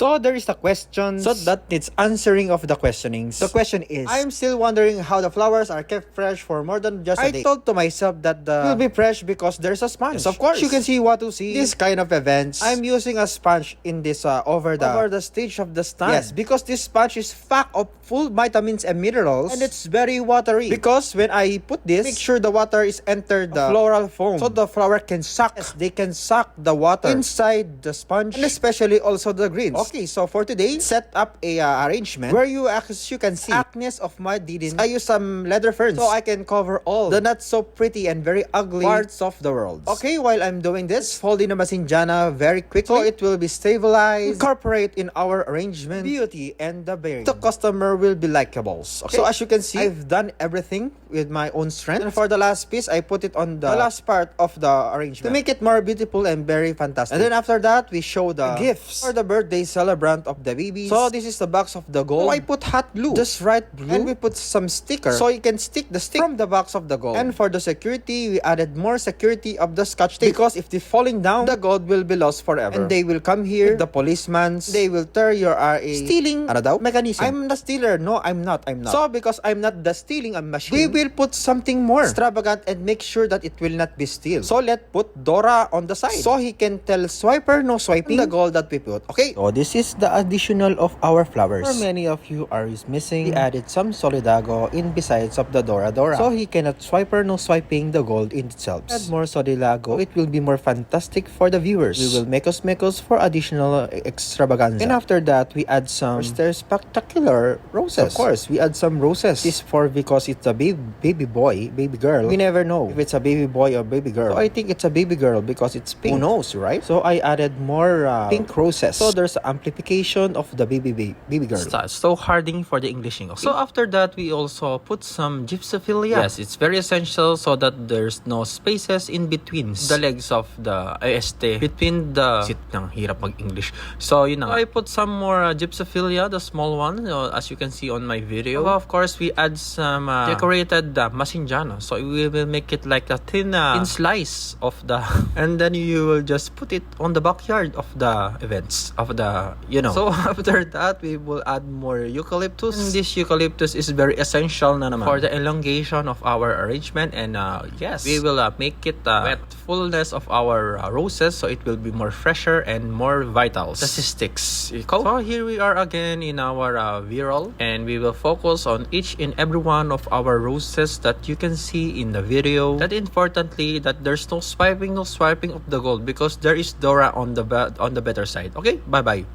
So there is a question so that needs answering of the questionings. The question is, I'm still wondering how the flowers are kept fresh for more than just a day. I told to myself that the will be fresh because there's a sponge. Yes, of course. You can see what to see. This kind of events, I'm using a sponge in this over the stage of the stand. Yes, because this sponge is packed of full vitamins and minerals, and it's very watery. Because when I put this, make sure the water is entered the floral foam, so the flower can suck. Yes, they can suck the water inside the sponge, and especially also the greens. Okay, so for today, set up a arrangement where as you can see, acnes of my didn't. I use some leather ferns so I can cover all the not so pretty and very ugly parts of the world. Okay, while I'm doing this, fold in the masinjana very quickly so it will be stabilized, incorporate in our arrangement, beauty and the bearing. The customer will be likeables. Okay, so as you can see, I've done everything with my own strength. And for the last piece, I put it on the last part of the arrangement to make it more beautiful and very fantastic. And then after that, we show the gifts for the birthday celebrant of the baby. So this is the box of the gold. So I put hot glue, just right glue, and we put some sticker so you can stick the stick from the box of the gold. And for the security, we added more security of the scotch tape because if they're falling down, the gold will be lost forever. And they will come here, the policemen, they will tear your stealing mechanism. I'm the stealer. No, I'm not. So because I'm not the stealing machine, we will put something more extravagant and make sure that it will not be steal. So let's put Dora on the side so he can tell swiper no swiping the gold that we put. Okay, so this is the additional of our flowers. For many of you are missing, we added some solidago in besides of the Dora so he cannot swiper no swiping the gold in itself. Add more solidago, it will be more fantastic for the viewers. We will make us for additional extravaganza. And after that, we add some spectacular roses. Of course, we add some roses. This for because it's a baby boy, baby girl. We never know if it's a baby boy or baby girl. So I think it's a baby girl because it's pink. Who knows, right? So I added more pink roses. So there's amplification of the baby girl. So harding for the English. Okay. So after that, we also put some gypsophilia. Yes, it's very essential so that there's no spaces in between the legs of the AST between the sit ng hirap mag-English. So you know, I put some more gypsophilia, the small one, as you can see on my video. Of course, we add some decorated masinjana. So we will make it like a thin slice of the and then you will just put it on the backyard of the events of the So after that, we will add more eucalyptus. And this eucalyptus is very essential na naman for the elongation of our arrangement. And yes, we will make it wet fullness of our roses so it will be more fresher and more vital. Statistics. So here we are again in our viral, and we will focus on each and every one of our roses that you can see in the video. That importantly, that there's no swiping of the gold because there is Dora on the better side. Okay, bye bye.